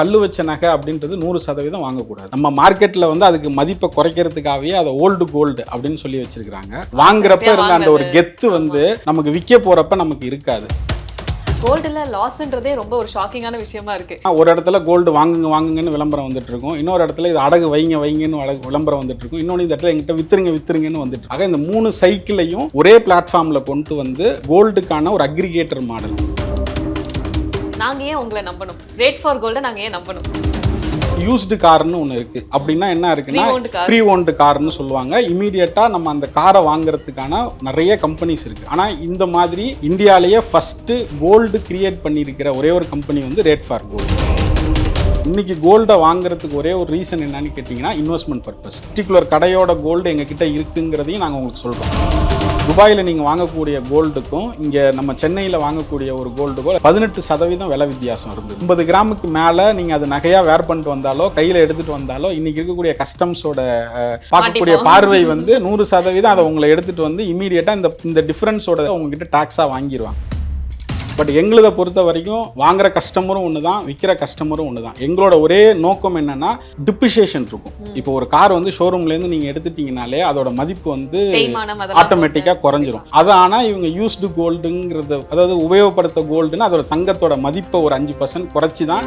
கல்லு வச்ச நகை அப்படின்றது 100% வாங்கக்கூடாது. நம்ம மார்க்கெட்டில் வந்து அதுக்கு மதிப்பை குறைக்கிறதுக்காகவே அதை ஓல்டு கோல்டு அப்படின்னு சொல்லி வச்சிருக்காங்க. வாங்குறப்ப இருந்த அந்த ஒரு கெத்து வந்து நமக்கு விற்க போறப்ப நமக்கு இருக்காது. கோல்டுல லாஸ்ன்றதே ரொம்ப ஒரு ஷாக்கிங்கான விஷயமா இருக்கு. ஒரு இடத்துல கோல்டு வாங்குங்க வாங்குங்கன்னு விளம்பரம் வந்துட்டு இருக்கும், இன்னொரு இடத்துல இது அடகு வைங்க வைங்கன்னு விளம்பரம் வந்துட்டு இருக்கும், இன்னொன்று இந்த இடத்துல எங்கிட்ட வித்துருங்க வித்துருங்கன்னு வந்துட்டு. ஆக இந்த 3 சைக்கிளையும் ஒரே பிளாட்ஃபார்ம்ல கொண்டு வந்து கோல்டுக்கான ஒரு அக்ரிகேட்டர் மாடல். நாங்க ஏன் உங்களை நம்பணும்? ரேட் ஃபார் கோல்ட நாங்க ஏன் நம்பணும்? யூஸ்டு கார்னு ஒன்று இருக்கு. அப்படின்னா என்ன இருக்குன்னா ப்ரீ ஓன்டு கார்னு சொல்லுவாங்க. இமீடியட்டா நம்ம அந்த காரை வாங்குறதுக்கான நிறைய கம்பெனிஸ் இருக்கு. ஆனா இந்த மாதிரி இந்தியாலேயே ஃபர்ஸ்ட் கோல்டு கிரியேட் பண்ணியிருக்கிற ஒரே ஒரு கம்பெனி வந்து ரேட் ஃபார் கோல்டு. இன்னைக்கு கோல்டை வாங்குறதுக்கு ஒரே ஒரு ரீசன் என்னன்னு கேட்டிங்கன்னா இன்வெஸ்ட்மெண்ட் பர்பஸ். பர்டிகுலர் கடையோட கோல்டு எங்ககிட்ட இருக்குங்கிறதையும் நாங்கள் உங்களுக்கு சொல்கிறோம். துபாயில் நீங்கள் வாங்கக்கூடிய கோல்டுக்கும் இங்கே நம்ம சென்னையில் வாங்கக்கூடிய ஒரு கோல்டுக்கும் 18% விலை வித்தியாசம் இருந்தது. 50 கிராமுக்கு மேலே நீங்கள் அது நகையாக வேர் பண்ணிட்டு வந்தாலோ கையில் எடுத்துகிட்டு வந்தாலோ இன்றைக்கி இருக்கக்கூடிய கஸ்டம்ஸோட பார்க்கக்கூடிய பார்வை வந்து 100% அதை உங்களை எடுத்துகிட்டு வந்து இமீடியட்டாக இந்த டிஃப்ரென்ஸோட உங்ககிட்ட டாக்ஸாக வாங்கிடுவாங்க. பட் எங்களை பொறுத்த வரைக்கும் வாங்குற கஸ்டமரும் ஒன்று தான், விற்கிற கஸ்டமரும் ஒன்று தான். எங்களோட ஒரே நோக்கம் என்னன்னா டிப்ரிஷியேஷன் இருக்கும். இப்போ ஒரு கார் வந்து ஷோரூம்லேருந்து நீங்கள் எடுத்துட்டீங்கனாலே அதோட மதிப்பு வந்து ஆட்டோமேட்டிக்காக குறைஞ்சிரும். அது ஆனால் இவங்க யூஸ்டு கோல்டுங்கிறது, அதாவது உபயோகப்படுத்த கோல்டுன்னு அதோட தங்கத்தோட மதிப்பை ஒரு 5% குறைச்சி தான்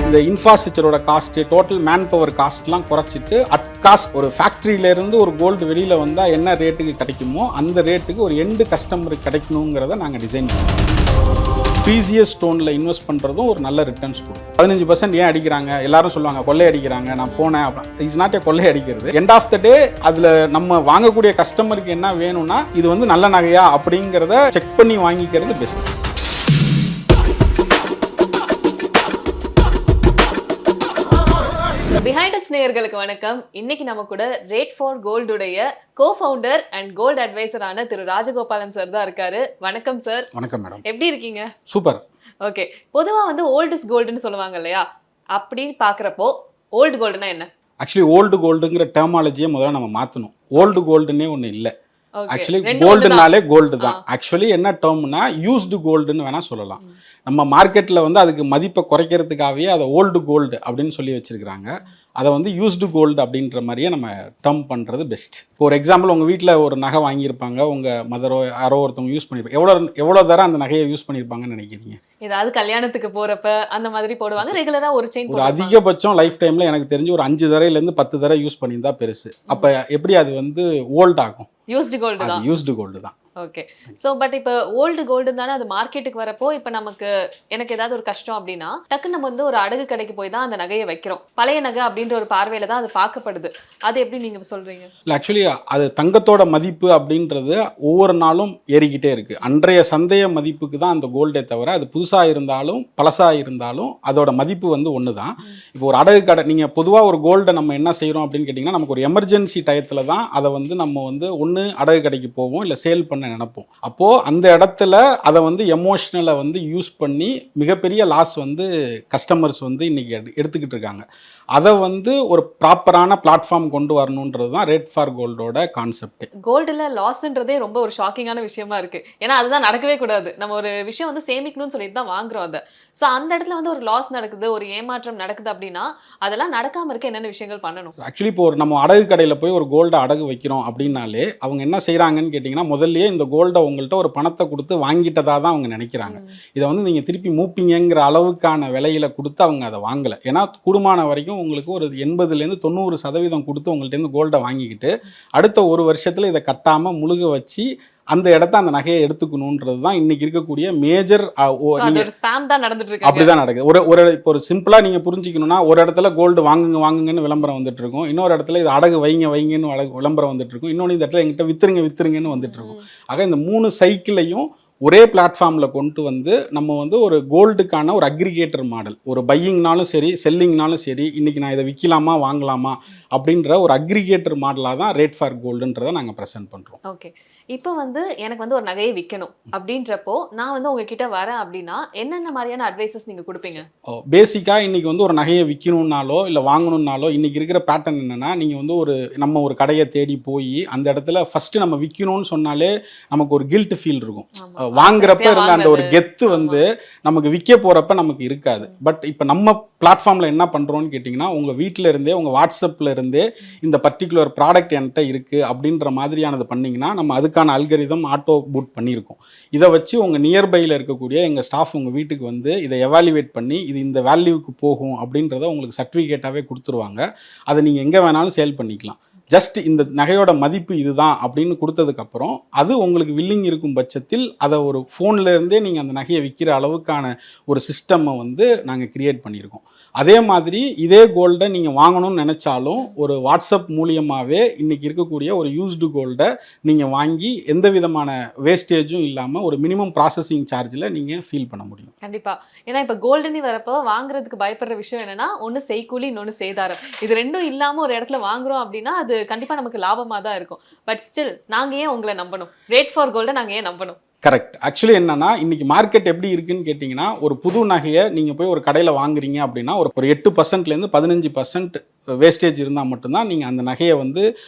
இந்த இன்ஃப்ராஸ்ட்ரக்சரோட காஸ்ட்டு, டோட்டல் மேன் பவர் காஸ்ட்லாம் குறைச்சிட்டு அட் காஸ்ட் ஒரு ஃபேக்ட்ரியிலேருந்து ஒரு கோல்டு வெளியில் வந்தால் என்ன ரேட்டுக்கு கிடைக்குமோ அந்த ரேட்டுக்கு ஒரு எண்டு கஸ்டமருக்கு கிடைக்கணுங்கிறத நாங்கள் டிசைன் பண்ணுவோம். ப்ரீசியஸ் ஸ்டோனில் இன்வெஸ்ட் பண்ணுறதும் ஒரு நல்ல ரிட்டர்ன்ஸ் கொடுக்கும். 15% ஏன் அடிக்கிறாங்க? எல்லாரும் சொல்லுவாங்க கொள்ளை அடிக்கிறாங்க, நான் போனேன் அப்படி. இட்ஸ் நாட் ஏ கொள்ளை அடிக்கிறது. எண்ட் ஆஃப் த டே அதில் நம்ம வாங்கக்கூடிய கஸ்டமருக்கு என்ன வேணும்னா இது வந்து நல்ல நகையா அப்படிங்கிறத செக் பண்ணி வாங்கிக்கிறது பெஸ்ட். பிஹைண்ட் இட்ஸ் நேயர்களுக்கு வணக்கம். இன்னைக்கு நம்ம கூட ரேட் ஃபார் கோல்டுடைய கோ-ஃபவுண்டர் அண்ட் கோல்டு அட்வைசரான திரு ராஜகோபாலன் சார் தான் இருக்காரு. வணக்கம் சார். வணக்கம் மேடம். எப்படி இருக்கீங்க? சூப்பர். ஓகே, பொதுவா வந்து ஓல்ட் இஸ் கோல்டுன்னு சொல்லுவாங்க இல்லையா? அப்படி பாக்குறப்போ ஓல்டு கோல்டுனா என்ன? ஆக்சுவலி ஓல்டு கோல்டுங்கிற டெர்மாலஜியை முதல்ல நம்ம மாற்றணும். ஓல்டு கோல்டுன்னே ஒன்று இல்லை. ஆக்சுவலி கோல்டுனாலே கோல்டு தான். ஆக்சுவலி என்ன டேர்ம்னா யூஸ்டு கோல்டுன்னு வேணா சொல்லலாம். நம்ம மார்க்கெட்டில் வந்து அதுக்கு மதிப்பை குறைக்கிறதுக்காகவே அதை ஓல்டு கோல்டு அப்படின்னு சொல்லி வச்சிருக்கிறாங்க. அதை வந்து யூஸ்டு கோல்டு அப்படின்ற மாதிரியே நம்ம டேர்ம் பண்ணுறது பெஸ்ட். இப்போ ஒரு எக்ஸாம்பிள், உங்கள் வீட்டில் ஒரு நகை வாங்கியிருப்பாங்க, உங்கள் மதரோ யாரோ ஒருத்தவங்க யூஸ் பண்ணியிருப்பாங்க. எவ்வளோ தரம் அந்த நகையை யூஸ் பண்ணியிருப்பாங்கன்னு நினைக்கிறீங்க? ஏதாவது கல்யாணத்துக்கு போகிறப்ப அந்த மாதிரி போடுவாங்க. ரெகுலராக ஒரு செயின், ஒரு அதிகபட்சம் லைஃப் டைமில் எனக்கு தெரிஞ்சு ஒரு 5 தரையிலேருந்து 10 தடவை யூஸ் பண்ணியிருந்தா பெருசு. அப்போ எப்படி அது வந்து ஓல்ட் ஆகும்? யூஸ்டு கோல்டு தான். யூஸ்டு கோல்டு தான். ஓகே. ஸோ பட் இப்போ ஓல்டு கோல்டு தானே அது மார்க்கெட்டுக்கு வரப்போ, இப்போ எனக்கு ஏதாவது ஒரு கஷ்டம் அப்படின்னா டக்குன்னு நம்ம வந்து ஒரு அடகு கடைக்கு போய் தான் அந்த நகையை வைக்கிறோம். பழைய நகை அப்படின்ற ஒரு பார்வையில தான் அது பார்க்கப்படுது. அது எப்படி நீங்க சொல்றீங்க? இல்லை, ஆக்சுவலி அது தங்கத்தோட மதிப்பு அப்படின்றது ஒவ்வொரு நாளும் ஏறிக்கிட்டே இருக்கு. அன்றைய சந்தைய மதிப்புக்கு தான் அந்த கோல்டே தவிர அது புதுசாக இருந்தாலும் பழசாக இருந்தாலும் அதோட மதிப்பு வந்து ஒன்று தான். இப்போ ஒரு அடகு கடை, நீங்கள் பொதுவாக ஒரு கோல்டை நம்ம என்ன செய்கிறோம் அப்படின்னு கேட்டிங்கன்னா, நமக்கு ஒரு எமர்ஜென்சி டயத்தில் தான் அதை வந்து நம்ம வந்து ஒன்று அடகு கடைக்கு போவோம், இல்லை சேல் பண்ண நினைப்போம். அப்போ அந்த இடத்துல அதை வந்து எமோஷனலை வந்து யூஸ் பண்ணி மிகப்பெரிய லாஸ் வந்து கஸ்டமர்ஸ் வந்து இன்னைக்கு எடுத்துக்கிட்டு இருக்காங்க. அதை வந்து ஒரு ப்ராப்பரான பிளாட்ஃபார்ம் கொண்டு வரணுன்றது தான் ரேட் ஃபார் கோல்டோட கான்செப்ட். கோல்டுல லாஸ்ன்றதே ரொம்ப ஒரு ஷாக்கிங்கான விஷயமா இருக்கு. ஏன்னா அதுதான் நடக்கவே கூடாது. நம்ம ஒரு விஷயம் வந்து சேமிக்கணும்னு சொல்லிட்டு தான் வாங்குறோம் அதை. ஸோ அந்த இடத்துல வந்து ஒரு லாஸ் நடக்குது, ஒரு ஏமாற்றம் நடக்குது அப்படின்னா அதெல்லாம் நடக்காம இருக்க என்னென்ன விஷயங்கள் பண்ணணும்? ஆக்சுவலி இப்போ நம்ம அடகு கடையில் போய் ஒரு கோல்டை அடகு வைக்கிறோம் அப்படின்னாலே அவங்க என்ன செய்கிறாங்கன்னு கேட்டிங்கன்னா, முதல்லயே இந்த கோல்டை உங்கள்கிட்ட ஒரு பணத்தை கொடுத்து வாங்கிட்டதா தான் அவங்க நினைக்கிறாங்க. இதை வந்து நீங்கள் திருப்பி மூப்பிங்கிற அளவுக்கான விலையில கொடுத்து அவங்க அதை வாங்கலை. ஏன்னா கூடுமான வரைக்கும் உங்களுக்கு ஒரு 80% 90% கொடுத்து உங்கள்கிட்ட கோல்டை வாங்கிக்கிட்டு அடுத்த ஒரு வருஷத்தில் இதை கட்டாமல் முழுக வச்சு அந்த இடத்த அந்த நகையை எடுத்துக்கணுன்றது தான் இன்னைக்கு இருக்கக்கூடிய மேஜர். அப்படிதான் நடக்குது. இப்போ ஒரு சிம்பிளா நீங்க புரிஞ்சுக்கணும்னா, ஒரு இடத்துல கோல்டு வாங்குங்க வாங்குங்கன்னு விளம்பரம் வந்துட்டு இருக்கும், இன்னொரு இடத்துல இது அடகு வைங்க வைங்கன்னு விளம்பரம் வந்துட்டு இருக்கும், இன்னொன்று இந்த இடத்துல எங்கிட்ட வித்துருங்க வித்துருங்கன்னு வந்துட்டு இருக்கும். ஆக இந்த 3 சைக்கிளையும் ஒரே பிளாட்ஃபார்மில் கொண்டு வந்து நம்ம வந்து ஒரு கோல்டுக்கான ஒரு அக்ரிகேட்டர் மாடல், ஒரு பையிங்னாலும் சரி செல்லிங்னாலும் சரி, இன்றைக்கி நான் இதை விற்கலாமா வாங்கலாமா அப்படின்ற ஒரு அக்ரிகேட்டர் மாடலாக தான் ரேட் ஃபார் கோல்டுன்றதை நாங்கள் ப்ரெசென்ட் பண்ணுறோம். ஓகே. இப்போ வந்து எனக்கு வந்து ஒரு நகையை விற்கணும் அப்படின்றப்போ நான் வந்து உங்ககிட்ட வரேன் அப்படின்னா என்னென்ன மாதிரியான அட்வைசஸ் நீங்க கொடுப்பீங்க? பேசிக்காக இன்னைக்கு வந்து ஒரு நகையை விற்கணும்னாலோ இல்லை வாங்கணும்னாலோ இன்னைக்கு இருக்கிற பேட்டர்ன் என்னன்னா, நீங்கள் வந்து நம்ம ஒரு கடையை தேடி போய் அந்த இடத்துல ஃபர்ஸ்ட் நம்ம விற்கணும்னு சொன்னாலே நமக்கு ஒரு கில்ட் ஃபீல் இருக்கும். ஆமா. வாங்குறப்ப ஆசையா இருந்த அந்த ஒரு வாங்குறது. கெத்து ஆமா. வந்து நமக்கு விற்க போறப்ப நமக்கு இருக்காது. பட் இப்போ நம்ம பிளாட்ஃபார்ம்ல என்ன பண்றோம்னு கேட்டிங்கன்னா, உங்க வீட்டில இருந்தே உங்க வாட்ஸ்அப்ல இருந்தே இந்த பர்டிகுலர் ப்ராடக்ட் என்கிட்ட இருக்கு அப்படின்ற மாதிரியானது பண்ணீங்கன்னா, நம்ம அதுக்கான அல்கரிதம் ஆட்டோ பூட் பண்ணியிருக்கோம். இதை வச்சு உங்க நியர்பையில் இருக்கக்கூடிய எங்க ஸ்டாஃப் உங்க வீட்டுக்கு வந்து இதை எவாலுவேட் பண்ணி இது இந்த வேல்யூக்கு போகும் அப்படின்றத உங்களுக்கு சர்டிஃபிகேட்டாவே கொடுத்துருவாங்க. அதை நீங்க எங்க வேணாலும் சேல் பண்ணிக்கலாம். ஜஸ்ட் இந்த நகையோட மதிப்பு இதுதான் அப்படின்னு கொடுத்ததுக்கப்புறம் அது உங்களுக்கு வில்லிங் இருக்கும் பட்சத்தில் அதை ஒரு ஃபோன்ல இருந்தே நீங்கள் அந்த நகையை விற்கிற அளவுக்கான ஒரு சிஸ்டம்மை வந்து நாங்கள் கிரியேட் பண்ணியிருக்கோம். அதே மாதிரி இதே கோல்டை நீங்கள் வாங்கணும்னு நினச்சாலும் ஒரு வாட்ஸ்அப் மூலியமாகவே இன்றைக்கி இருக்கக்கூடிய ஒரு யூஸ்டு கோல்டை நீங்கள் வாங்கி எந்த விதமான வேஸ்டேஜும் இல்லாமல் ஒரு மினிமம் ப்ராசஸிங் சார்ஜில் நீங்கள் ஃபீல் பண்ண முடியும். கண்டிப்பா. ஏன்னா இப்ப கோல்டுன்னு வரப்போ வாங்குறதுக்கு பயப்படுற விஷயம் என்னன்னா, ஒண்ணு செய்கூலி, இன்னொன்னு சேதாரம். இது ரெண்டும் இல்லாம ஒரு இடத்துல வாங்குறோம் அப்படின்னா அது கண்டிப்பா நமக்கு லாபமா தான் இருக்கும். பட் ஸ்டில் நாங்க ஏன் உங்களை நம்பணும்? ரேட் ஃபார் கோல்ட நாங்க ஏன் நம்பணும்? கரெக்ட். ஆக்சுவலி என்னன்னா, இன்னைக்கு மார்க்கெட் எப்படி இருக்குன்னு கேட்டிங்கன்னா, ஒரு புது நகையை நீங்கள் போய் ஒரு கடையில் வாங்குறீங்க அப்படின்னா ஒரு 8%லேருந்து 15% வேஸ்டேஜ் இருந்தால் மட்டும்தான் நீங்கள் அந்த நகையை வந்து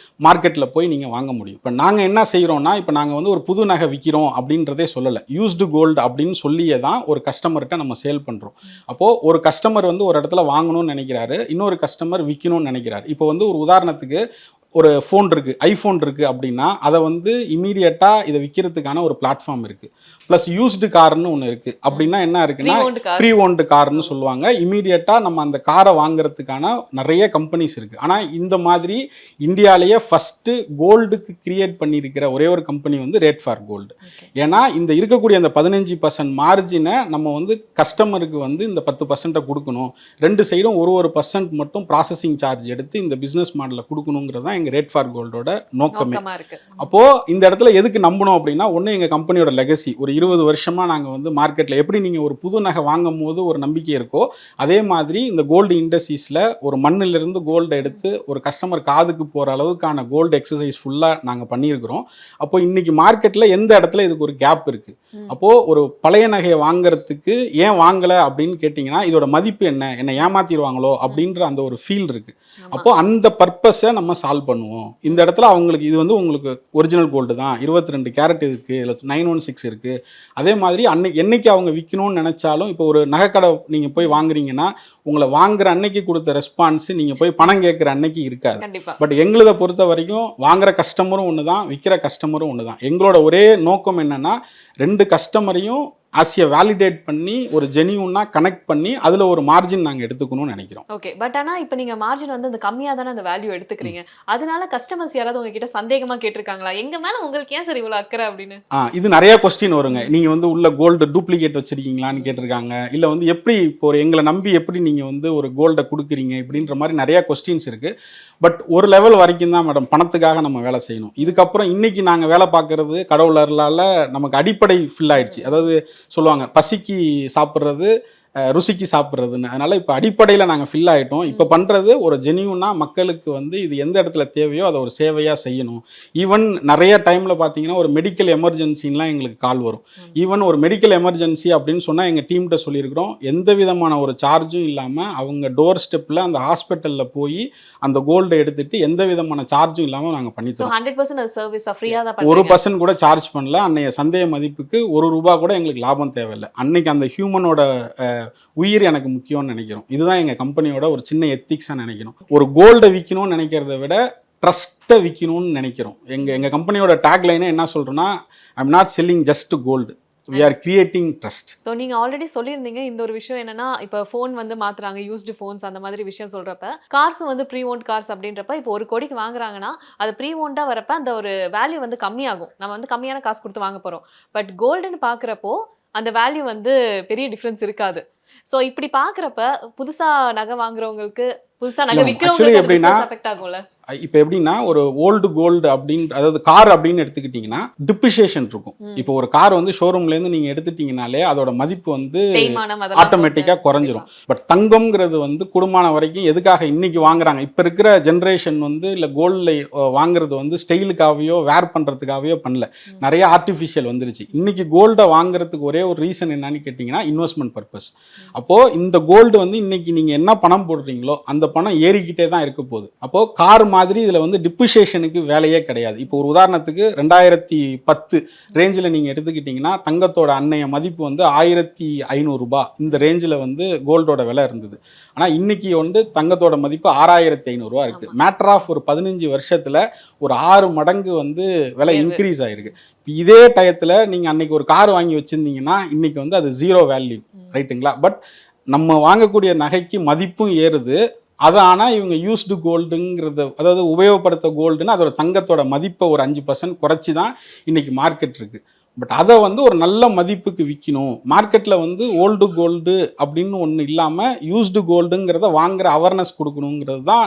மார்க்கெட்டில் போய் நீங்கள் வாங்க முடியும். இப்போ நாங்கள் என்ன செய்கிறோன்னா, இப்போ நாங்கள் வந்து ஒரு புது நகை விற்கிறோம் அப்படின்றதே சொல்லலை. யூஸ்டு கோல்டு அப்படின்னு சொல்லியே தான் ஒரு கஸ்டமர்கிட்ட நம்ம சேல் பண்ணுறோம். அப்போது ஒரு கஸ்டமர் வந்து ஒரு இடத்துல வாங்கணும்னு நினைக்கிறாரு, இன்னொரு கஸ்டமர் விற்கணும்னு நினைக்கிறாரு. இப்போ வந்து ஒரு உதாரணத்துக்கு ஒரு ஃபோன் இருக்குது, ஐஃபோன் இருக்குது அப்படின்னா அதை வந்து இமீடியட்டாக இதை விற்கிறதுக்கான ஒரு பிளாட்ஃபார்ம் இருக்குது. ப்ளஸ் யூஸ்டு கார்னு ஒன்று இருக்குது. அப்படின்னா என்ன இருக்குன்னா, ப்ரீ ஓன்டு கார்னு சொல்லுவாங்க. இமீடியட்டாக நம்ம அந்த காரை வாங்குறதுக்கான நிறைய கம்பெனிஸ் இருக்குது. ஆனால் இந்த மாதிரி இந்தியாவிலேயே ஃபஸ்ட்டு கோல்டுக்கு கிரியேட் பண்ணியிருக்கிற ஒரே ஒரு கம்பெனி வந்து ரேட் ஃபார் கோல்டு. ஏன்னா இந்த இருக்கக்கூடிய அந்த 15% மார்ஜினை நம்ம வந்து கஸ்டமருக்கு வந்து இந்த 10% கொடுக்கணும், ரெண்டு சைடும் ஒரு பர்சன்ட் மட்டும் ப்ராசஸிங் சார்ஜ் எடுத்து இந்த பிஸ்னஸ் மாடலில் கொடுக்கணுங்கிறது தான் எங்கள் ரேட் ஃபார் கோல்டோட நோக்கமே. அப்போது இந்த இடத்துல எதுக்கு நம்பணும் அப்படின்னா, ஒன்று எங்கள் கம்பெனியோட லெகசி. ஒரு 20 வருஷமாக நாங்கள் வந்து மார்க்கெட்டில் எப்படி நீங்கள் ஒரு புது நகை வாங்கும் போது ஒரு நம்பிக்கை இருக்கோ, அதே மாதிரி இந்த கோல்டு இண்டஸ்ட்ரீஸில் ஒரு மண்ணிலிருந்து கோல்டை எடுத்து ஒரு கஸ்டமர் காதுக்கு போகிற அளவுக்கான கோல்டு எக்ஸசைஸ் ஃபுல்லாக நாங்கள் பண்ணியிருக்கிறோம். அப்போது இன்றைக்கி மார்க்கெட்டில் எந்த இடத்துல இதுக்கு ஒரு கேப் இருக்குது. அப்போது ஒரு பழைய நகையை வாங்குறதுக்கு ஏன் வாங்கலை அப்படின்னு கேட்டிங்கன்னா, இதோட மதிப்பு என்னை ஏமாற்றிடுவாங்களோ அப்படின்ற அந்த ஒரு ஃபீல் இருக்குது. அப்போது அந்த பர்பஸை நம்ம சால்வ் பண்ணுவோம். இந்த இடத்துல அவங்களுக்கு இது வந்து உங்களுக்கு ஒரிஜினல் கோல்டு தான், 22 கேரட் இருக்குது, இல்லை 916 இருக்குது. அதே மாதிரி என்னைக்கு அவங்க விற்கணும்னு நினைச்சாலும், இப்போ ஒரு நகைக்கடை நீங்கள் போய் வாங்குறீங்கன்னா உங்களை வாங்குற அன்னைக்கு கொடுத்த ரெஸ்பான்ஸ் நீங்கள் போய் பணம் கேட்குற அன்னைக்கு இருக்காது. பட் எங்களை பொறுத்த வரைக்கும் வாங்குற கஸ்டமரும் ஒன்று தான், விற்கிற கஸ்டமரும் ஒன்று தான். எங்களோட ஒரே நோக்கம் என்னன்னா, ரெண்டு கஸ்டமரையும் ஆசியை வேலிடேட் பண்ணி ஒரு ஜெனியூனா கனெக்ட் பண்ணி அதில் ஒரு மார்ஜின் நாங்கள் எடுத்துக்கணும்னு நினைக்கிறோம். ஓகே. பட் ஆனால் இப்போ நீங்கள் மார்ஜின் வந்து அந்த கம்மியாக தானே அந்த வேல்யூ எடுத்துக்கிறீங்க. அதனால கஸ்டமர்ஸ் யாராவது உங்ககிட்ட சந்தேகமாக கேட்டிருக்காங்களா, எங்கள் மேலே உங்களுக்கு ஏன் சார் இவ்வளோ அக்கறை அப்படின்னு? இது நிறைய கொஸ்டின் வருங்க. நீங்கள் வந்து உள்ள கோல்டு டூப்ளிகேட் வச்சிருக்கீங்களான்னு கேட்டிருக்காங்க. இல்லை வந்து எப்படி இப்போ ஒரு எங்களை நம்பி எப்படி நீங்கள் வந்து ஒரு கோல்டை கொடுக்குறீங்க இப்படின்ற மாதிரி நிறைய கொஸ்டின்ஸ் இருக்குது. பட் ஒரு லெவல் வரைக்கும் தான் மேடம் பணத்துக்காக நம்ம வேலை செய்யணும். இதுக்கப்புறம் இன்னைக்கு நாங்கள் வேலை பார்க்குறது கடவுள் அருளால் நமக்கு அடிப்படை ஃபில் ஆயிடுச்சு. அதாவது சொல்லுவாங்க, பசிக்கு சாப்பிட்றது ருசிக்கு சாப்பிட்றதுன்னு. அதனால் இப்போ அடிப்படையில் நாங்கள் ஃபில் ஆகிட்டோம். இப்போ பண்ணுறது ஒரு ஜெனியூனாக மக்களுக்கு வந்து இது எந்த இடத்துல தேவையோ அதை ஒரு சேவையாக செய்யணும். ஈவன் நிறைய டைமில் பார்த்தீங்கன்னா ஒரு மெடிக்கல் எமர்ஜென்சின்லாம் எங்களுக்கு கால் வரும். ஈவன் ஒரு மெடிக்கல் எமர்ஜென்சி அப்படின்னு சொன்னால் எங்கள் டீம்கிட்ட சொல்லியிருக்கிறோம், எந்த விதமான ஒரு சார்ஜும் இல்லாமல் அவங்க டோர் ஸ்டெப்பில் அந்த ஹாஸ்பிட்டலில் போய் அந்த கோல்டை எடுத்துகிட்டு எந்த விதமான சார்ஜும் இல்லாமல் நாங்கள் பண்ணித்தரோம். 1% கூட சார்ஜ் பண்ணல. அன்னைய சந்தேக மதிப்புக்கு ₹1 கூட எங்களுக்கு லாபம் தேவையில்லை. அன்னைக்கு அந்த ஹியூமனோட உயிர் எனக்கு முக்கியம்னு நினைக்கிறோம். இதுதான் எங்கள் கம்பெனியோட ஒரு சின்ன எத்திக்ஸாக நினைக்கணும். ஒரு கோல்டை விற்கணும்னு நினைக்கிறத விட ட்ரஸ்ட்டை விற்கணும்னு நினைக்கிறோம். எங்கள் கம்பெனியோட டேக்லைனே என்ன சொல்கிறோன்னா, I am not selling just gold, we are creating trust. So நீங்கள் ஆல்ரெடி சொல்லியிருந்தீங்க இந்த ஒரு விஷயம் என்னன்னா, இப்போ ஃபோன் வந்து மாற்றுறாங்க, யூஸ்டு ஃபோன்ஸ் அந்த மாதிரி விஷயம் சொல்கிறப்ப, கார்ஸும் வந்து ப்ரீ ஓன்ட் கார்ஸ் அப்படின்றப்ப இப்போ 1 கோடிக்கு வாங்குறாங்கன்னா அது ப்ரீ ஓன்டாக வரப்ப அந்த ஒரு வேல்யூ வந்து கம்மியாகும். நம்ம வந்து கம்மியான காசு கொடுத்து வாங்க போகிறோம். பட் கோல்டுன்னு பார்க்குறப்போ அந்த வேல்யூ வந்து பெரிய டிஃப்ரென்ஸ் இருக்காது. ஸோ இப்படி பார்க்குறப்ப புதுசாக நகை வாங்குறவங்களுக்கு புதுசா நகை actually விக்கிறவங்களுக்கு எப்படின்னா, அஃபெக்ட் ஆகும்ல. இப்போ எப்படின்னா ஒரு ஓல்டு கோல்டு அப்படின்னு, அதாவது கார் அப்படின்னு எடுத்துக்கிட்டிங்கன்னா டிப்ரிசியேஷன் இருக்கும். இப்போ ஒரு கார் வந்து ஷோரூம்லேருந்து நீங்கள் எடுத்துட்டீங்கனாலே அதோட மதிப்பு வந்து தேய்மானம் அதெல்லாம் ஆட்டோமேட்டிக்காக குறைஞ்சிரும். பட் தங்கம்ங்கிறது வந்து குடும்பமான வரைக்கும் எதுக்காக இன்னைக்கு வாங்குறாங்க, இப்போ இருக்கிற ஜென்ரேஷன் வந்து இல்லை கோல்டில் வாங்குறது வந்து ஸ்டைலுக்காகவோ வேர் பண்ணுறதுக்காகவோ பண்ணல, நிறைய ஆர்டிஃபிஷியல் வந்துருச்சு. இன்னைக்கு கோல்டை வாங்குறதுக்கு ஒரே ஒரு ரீசன் என்னன்னு கேட்டிங்கன்னா இன்வெஸ்ட்மெண்ட் பர்பஸ். அப்போது இந்த கோல்டு வந்து இன்னைக்கு நீங்கள் என்ன பணம் போடுறீங்களோ அந்த பணம் ஏறிக்கிட்டே தான் இருக்க போகுது. அப்போது கார் மாதிரி இதில் வந்து டிப்ரிசியேஷனுக்கு வேலையே கிடையாது. இப்போ ஒரு உதாரணத்துக்கு 2010 ரேஞ்சில் நீங்கள் எடுத்துக்கிட்டிங்கன்னா தங்கத்தோட அன்னைய மதிப்பு வந்து 1500 ரூபாய் இந்த ரேஞ்சில் வந்து கோல்டோட விலை இருந்தது. ஆனால் இன்னைக்கு வந்து தங்கத்தோட மதிப்பு 6500 ரூபா இருக்கு. மேட்டர் ஆஃப் ஒரு 15 வருஷத்துல ஒரு 6 மடங்கு வந்து விலை இன்க்ரீஸ் ஆயிருக்கு. இதே டயத்தில் நீங்கள் அன்னைக்கு ஒரு கார் வாங்கி வச்சிருந்தீங்கன்னா இன்னைக்கு வந்து அது ஜீரோ வேல்யூ, ரைட்டுங்களா? பட் நம்ம வாங்கக்கூடிய நகைக்கு மதிப்பும் ஏறுது. அது ஆனால் இவங்க யூஸ்டு கோல்டுங்கிறத, அதாவது உபயோகப்படுத்த கோல்டுன்னு அதோட தங்கத்தோட மதிப்பை ஒரு 5% குறைச்சி தான் இன்னைக்கு மார்க்கெட் இருக்கு. பட் அதை வந்து ஒரு நல்ல மதிப்புக்கு விற்கணும். மார்க்கெட்டில் வந்து ஓல்டு கோல்டு அப்படின்னு ஒன்று இல்லாமல் யூஸ்டு கோல்டுங்கிறத வாங்குற அவேர்னஸ் கொடுக்கணுங்கிறது தான்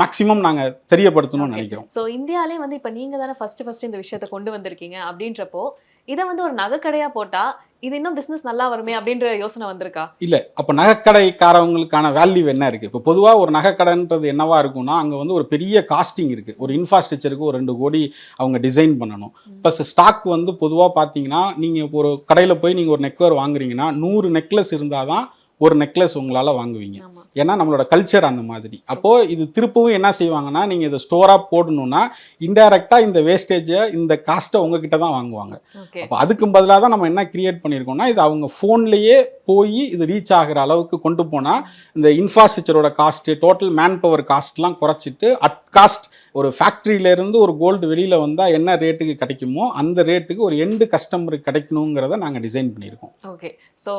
மேக்ஸிமம் நாங்கள் தெரியப்படுத்தணும்னு நினைக்கிறோம். ஸோ இந்தியாவிலே வந்து இப்போ நீங்கள் தானே ஃபர்ஸ்ட் இந்த விஷயத்தை கொண்டு வந்திருக்கீங்க அப்படின்றப்போ இதை வந்து ஒரு நகைக்கடையாக போட்டால் இது இன்னும் பிசினஸ் நல்லா வருமே அப்படின்ற யோசனை வந்திருக்கா? இல்ல, அப்ப நகைக்கடைக்காரவங்களுக்கான வேல்யூ என்ன இருக்கு? இப்போ பொதுவா ஒரு நகைக்கடைன்றது என்னவா இருக்கும்னா அங்க வந்து ஒரு பெரிய காஸ்டிங் இருக்கு. ஒரு இன்ஃப்ராஸ்ட்ரக்சருக்கு ஒரு 2 கோடி அவங்க டிசைன் பண்ணணும். ப்ளஸ் ஸ்டாக் வந்து பொதுவா பாத்தீங்கன்னா நீங்க ஒரு கடையில போய் நீங்க ஒரு நெக்வேர் வாங்குறீங்கன்னா 100 நெக்லஸ் இருந்தாதான் ஒரு நெக்லஸ் உங்களால வாங்குவீங்க. ஏன்னா நம்மளோட கல்ச்சர் அந்த மாதிரி. அப்போ இது திருப்பவும் என்ன செய்வாங்கன்னா நீங்க இதை ஸ்டோரா போடணும்னா இன்டைரக்டா இந்த வேஸ்டேஜை இந்த காஸ்ட்டை உங்ககிட்ட தான் வாங்குவாங்க. அப்போ அதுக்கு பதிலாக தான் நம்ம என்ன கிரியேட் பண்ணியிருக்கோம்னா இது அவங்க ஃபோன்லேயே போய் இது ரீச் ஆகிற அளவுக்கு கொண்டு போனால் இந்த இன்ஃப்ராஸ்ட்ரக்சரோட காஸ்ட்டு, டோட்டல் மேன் பவர் காஸ்ட்லாம் குறைச்சிட்டு அட் காஸ்ட் ஒரு ஃபேக்ட்ரியிலேருந்து ஒரு கோல்டு வெளியில் வந்தால் என்ன ரேட்டுக்கு கிடைக்குமோ அந்த ரேட்டுக்கு ஒரு எண்டு கஸ்டமருக்கு கிடைக்கணுங்கிறத நாங்கள் டிசைன் பண்ணியிருக்கோம். ஓகே, ஸோ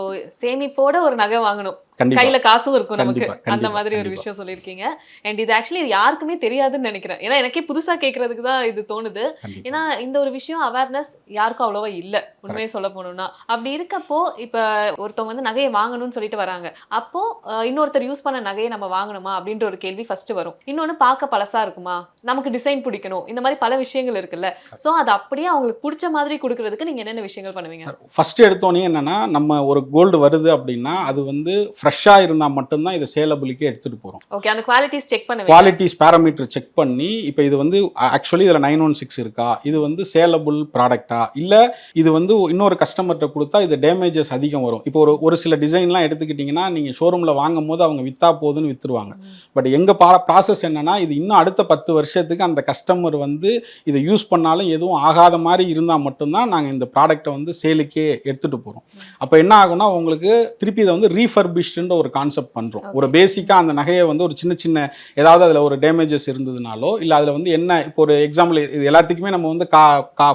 சேமிப்போட ஒரு நகை வாங்கணும், கையில காசும் இருக்கும் நமக்கு, அந்த மாதிரி ஒரு விஷயம் சொல்லியிருக்கீங்க. அண்ட் இது ஆக்சுவலி இது யாருக்குமே தெரியாதுன்னு நினைக்கிறேன். ஏன்னா எனக்கே புதுசா கேட்கறதுக்கு தான் இது தோணுது. ஏன்னா இந்த ஒரு விஷயம் அவேர்னஸ் யாருக்கும் அவ்வளவா இல்லை உண்மையை சொல்ல போனோம்னா. அப்படி இருக்கப்போ இப்ப ஒருத்தவங்க வந்து நகையை வாங்கணும்னு சொல்லிட்டு வராங்க. அப்போ இன்னொருத்தர் யூஸ் பண்ண நகையை நம்ம வாங்கணுமா அப்படின்ற ஒரு கேள்வி ஃபர்ஸ்ட் வரும். இன்னொன்னு பார்க்க பழசா இருக்குமா, நமக்கு டிசைன் பிடிக்கணும், இந்த மாதிரி பல விஷயங்கள் இருக்குல்ல. ஸோ அது அப்படியே அவங்களுக்கு பிடிச்ச மாதிரி கொடுக்கறதுக்கு நீங்க என்னென்ன விஷயங்கள் பண்ணுவீங்க? ஃபர்ஸ்ட் எடுத்தோன்னே என்னன்னா நம்ம ஒரு கோல்டு வருது அப்படின்னா அது வந்து ஃப்ரெஷ்ஷாக இருந்தால் மட்டும்தான் இதை சேலபிளுக்கு எடுத்துகிட்டு போகிறோம். ஓகே, அந்த குவாலிட்டிஸ் செக் பண்ணுவேன், குவாலிட்டிஸ் பேராமீட்டர் செக் பண்ணி இப்போ இது வந்து ஆக்சுவலி இதில் 916 இருக்கா, இது வந்து சேலபிள் ப்ராடக்டா, இல்லை இது வந்து இன்னொரு கஸ்டமர்கிட்ட கொடுத்தா இது டேமேஜஸ் அதிகம் வரும். இப்போ ஒரு சில டிசைன்லாம் எடுத்துக்கிட்டிங்கன்னா நீங்கள் ஷோரூமில் வாங்கும் போது அவங்க விற்றா போதுன்னு விற்றுருவாங்க. பட் எங்கள் ப்ராசஸ் என்னன்னா இது இன்னும் அடுத்த 10 வருஷத்துக்கு அந்த கஸ்டமர் வந்து இதை யூஸ் பண்ணாலும் எதுவும் ஆகாத மாதிரி இருந்தால் மட்டும்தான் நாங்கள் இந்த ப்ராடக்டை வந்து சேலுக்கே எடுத்துகிட்டு போகிறோம். அப்போ என்ன ஆகும்னா உங்களுக்கு திருப்பி இதை வந்து ரீஃபர்பிஷ்டுன்ற ஒரு கான்செப்ட் பண்ணுறோம். ஒரு பேசிக்காக அந்த நகையை வந்து ஒரு சின்ன சின்ன ஏதாவது அதில் ஒரு டேமேஜஸ் இருந்ததுனாலோ இல்லை அதில் வந்து என்ன, இப்போ ஒரு எக்ஸாம்பிள் இது எல்லாத்துக்குமே நம்ம வந்து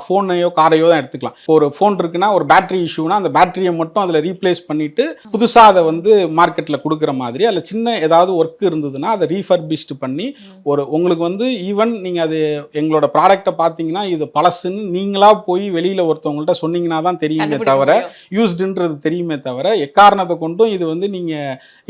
ஃபோனையோ காரையோ தான் எடுத்துக்கலாம். இப்போ ஒரு ஃபோன் இருக்குன்னா ஒரு பேட்டரி இஷ்யூனா அந்த பேட்டரியை மட்டும் அதில் ரீப்ளேஸ் பண்ணிட்டு புதுசாக அதை வந்து மார்க்கெட்டில் கொடுக்குற மாதிரி அதில் சின்ன ஏதாவது ஒர்க் இருந்ததுன்னா அதை ரீஃபர்பிஷ்டு பண்ணி ஒரு உங்களுக்கு வந்து ஈவன் நீங்கள் அது எங்களோட ப்ராடக்டை பார்த்தீங்கன்னா இது பழசுன்னு நீங்களாக போய் வெளியில் ஒருத்தவங்கள்ட்ட சொன்னீங்கன்னா தான் தெரியுமே தவிர யூஸ்டுன்றது தெரியுமே தவிர எக்காரணத்தை கொண்டும் இது வந்து நீங்கள்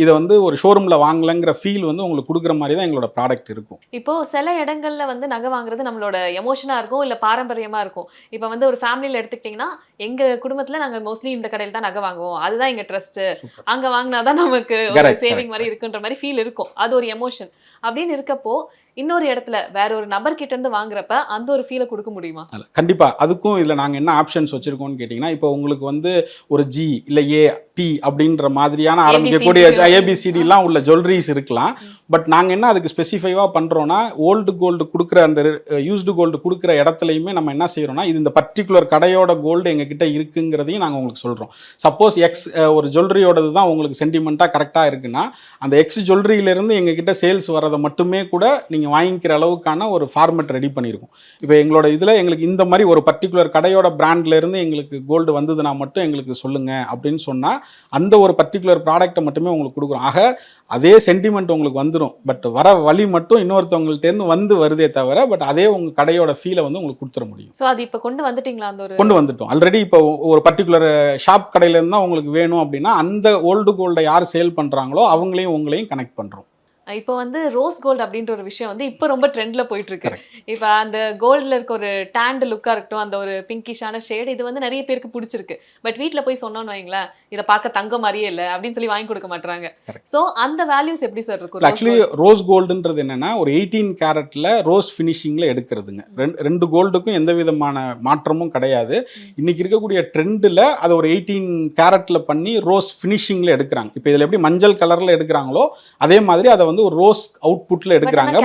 இதை வந்து ஒரு ஷோரூமில் வாங்கலைங்கிற ஃபீல் வந்து உங்களுக்கு கொடுக்குற மாதிரி தான் எங்களோட ப்ராடக்ட் இருக்கும். இப்போ சில இடங்கள்ல வந்து நகை வாங்குறது நம்மளோட எமோஷனாக இருக்கும், இல்லை பாரம்பரியமாக இருக்கும். இப்போ வந்து ஒரு ஃபேமிலியில் எடுத்துக்கிட்டிங்கன்னா எங்கள் குடும்பத்தில் நாங்கள் மோஸ்ட்லி இந்த கடையில் தான் நகை வாங்குவோம், அதுதான் எங்கள் ட்ரஸ்ட்டு, அங்கே வாங்கினா தான் நமக்கு ஒரு சேவிங் மாதிரி இருக்குன்ற மாதிரி ஃபீல் இருக்கும். அது ஒரு எமோஷன். அப்படின்னு இருக்கப்போ இன்னொரு இடத்துல வேற ஒரு நபர் கிட்ட இருந்து வாங்குறப்ப அந்த ஒரு ஃபீலை கொடுக்க முடியுமா? கண்டிப்பா. அதுக்கும் இதுல நாங்க என்ன ஆப்ஷன்ஸ் வச்சிருக்கோம்னு கேட்டீங்கன்னா இப்போ உங்களுக்கு வந்து ஒரு ஜி இல்ல ஏ டி அப்படின்ற மாதிரியான ஆரம்பிக்கக்கூடிய ABCD எல்லாம் உள்ள ஜுவல்லரிஸ் இருக்கலாம். பட் நாங்க என்ன அதுக்கு ஸ்பெசிஃபைவா பண்றோம்னா ஓல்டு கோல்டு கொடுக்குற அந்த யூஸ்டு கோல்டு கொடுக்குற இடத்துலையுமே நம்ம என்ன செய்யறோம்னா இது இந்த பர்டிகுலர் கடையோட கோல்டு எங்க கிட்ட இருக்குங்கிறதையும் நாங்க உங்களுக்கு சொல்றோம். சப்போஸ் எக்ஸ் ஒரு ஜுவல்லரியோடது தான் உங்களுக்கு சென்டிமெண்டா கரெக்டா இருக்குன்னா அந்த எக்ஸ் ஜுவல்லரியில இருந்து எங்க கிட்ட சேல்ஸ் வர்றதை மட்டுமே கூட நீங்கள் வாங்கிக்கிற அளவுக்கான ஒரு ஃபார்மேட் ரெடி பண்ணியிருக்கோம். இப்போ எங்களோட இதில் எங்களுக்கு இந்த மாதிரி ஒரு பர்டிகுலர் கடையோட பிராண்ட்லேருந்து எங்களுக்கு கோல்டு வந்ததுன்னா மட்டும் எங்களுக்கு சொல்லுங்கள் அப்படின்னு சொன்னால் அந்த ஒரு பர்டிகுலர் ப்ராடக்ட்டை மட்டுமே உங்களுக்கு கொடுக்குறோம். ஆக அதே சென்டிமெண்ட் உங்களுக்கு வந்துடும். பட் வர வழி மட்டும் இன்னொருத்தவங்கள்ட்டேருந்து வந்து வருதே தவிர பட் அதே உங்கள் கடையோட ஃபீலை வந்து உங்களுக்கு கொடுத்துட முடியும். ஸோ அது இப்போ கொண்டு வந்துட்டீங்களா? அந்த ஒரு கொண்டு வந்துட்டோம் ஆல்ரெடி. இப்போ ஒரு பர்டிகுலர் ஷாப் கடையிலேருந்து தான் உங்களுக்கு வேணும் அப்படின்னா அந்த ஓல்டு கோல்டை யார் சேல் பண்ணுறாங்களோ அவங்களையும் உங்களையும் கனெக்ட் பண்ணுறோம். இப்போ வந்து ரோஸ் கோல்டு அப்படின்ற ஒரு விஷயம் வந்து இப்போ ரொம்ப ட்ரெண்ட்ல போயிட்டு இருக்கு. இப்போ அந்த கோல்டுல இருக்க ஒரு டேண்ட் லுக்கா இருக்கட்டும், அந்த ஒரு பிங்கிஷான ஷேட் இது வந்து நிறைய பேருக்கு பிடிச்சிருக்கு. பட் வீட்ல போய் சொன்னோம்னு வைங்களேன், இதை பார்க்க தங்கம் மாதிரியே இல்லை அப்படின்னு சொல்லி வாங்கி கொடுக்க மாட்டாங்க. ஸோ அந்த வேல்யூஸ் எப்படி சார் இருக்கும்? ஆக்சுவலி ரோஸ் கோல்டுன்றது என்னன்னா ஒரு 18 கேரட்ல ரோஸ் ஃபினிஷிங்ல எடுக்கிறதுங்க. ரெண்டு கோல்டுக்கும் எந்த விதமான மாற்றமும் கிடையாது. இன்னைக்கு இருக்கக்கூடிய ட்ரெண்டில் அதை ஒரு 18 கேரட்ல பண்ணி ரோஸ் ஃபினிஷிங்ல எடுக்கிறாங்க. இப்போ இதில் எப்படி மஞ்சள் கலர்ல எடுக்கிறாங்களோ அதே மாதிரி அதை வந்து ஒரு ரோஸ் அவுட்புட்ல எடுக்கிறாங்க.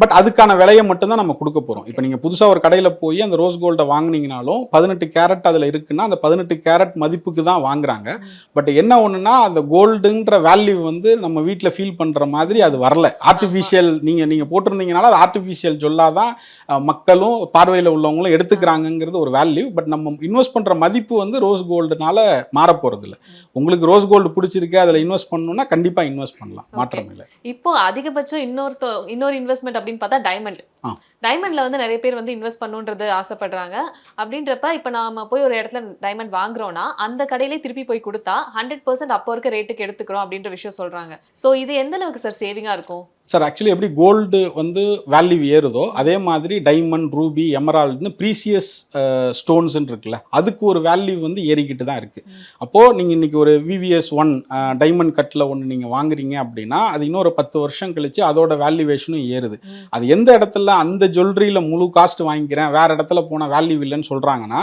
பட் அதுக்கான விலையை மட்டும் தான் நம்ம கொடுக்க போறோம். இப்போ நீங்க புதுசா ஒரு கடையில போய் அந்த ரோஸ் கோல்ட வாங்குனீங்கனாலும் 18 கேரட் அதுல இருக்குன்னா அந்த 18 கேரட் மதிப்புக்கு தான் வாங்குறாங்க. பட் என்ன ஒண்ணுன்னா அந்த கோல்டுன்ற வேல்யூ வந்து நம்ம வீட்டில் ஃபீல் பண்ற மாதிரி அது வரல. ஆர்டிஃபிஷியல் நீங்க போட்டிருந்தீங்கனால அது ஆர்டிஃபிஷியல் சொல்லாதான் மக்களும் பார்வையில் உள்ளவங்களும் எடுத்துக்கிறாங்கிறது ஒரு வேல்யூ. பட் நம்ம இன்வெஸ்ட் பண்ற மதிப்பு வந்து ரோஸ் கோல்டுனால மாற போறது இல்லை. உங்களுக்கு ரோஸ் கோல்டு பிடிச்சிருக்கு அதுல இன்வெஸ்ட் பண்ணணும்னா கண்டிப்பா இன்வெஸ்ட் பண்ணலாம், மாற்றம் இல்லை. இப்போ அதிகபட்சம் இன்னொரு இன்வெஸ்ட்மெண்ட் அப்படின்னு பார்த்தா டைமண்ட். டைமண்ட்ல வந்து நிறைய பேர் வந்து இன்வெஸ்ட் பண்ணுன்றது ஆசைப்படுறாங்க. அப்படின்றப்ப இப்போ நாம போய் ஒரு இடத்துல டைமண்ட் வாங்குறோம்னா அந்த கடையிலே திருப்பி போய் கொடுத்தா 100% அப்போ இருக்க ரேட்டுக்கு எடுத்துக்கிறோம் அப்படின்ற விஷயம் சொல்றாங்க. ஸோ இது எந்த அளவுக்கு சார் சேவிங்கா இருக்கும்? சார் ஆக்சுவலி எப்படி கோல்டு வந்து வேல்யூ ஏறுதோ அதே மாதிரி டைமண்ட், ரூபி, எமரால்டுன்னு ப்ரீசியஸ் ஸ்டோன்ஸ்ன்னு இருக்குல்ல, அதுக்கு ஒரு வேல்யூ வந்து ஏறிக்கிட்டு தான் இருக்குது. அப்போது நீங்கள் இன்றைக்கி ஒரு VVS1 டைமண்ட் கட்டில் ஒன்று நீங்கள் வாங்குறீங்க அப்படின்னா அது இன்னொரு 10 வருஷம் கழிச்சு அதோட வேல்யூவேஷனும் ஏறுது. அது எந்த இடத்துல அந்த ஜுவல்லரியில் முழு காஸ்ட் வாங்கிக்கிறேன் வேறு இடத்துல போனால் வேல்யூ இல்லைன்னு சொல்கிறாங்கன்னா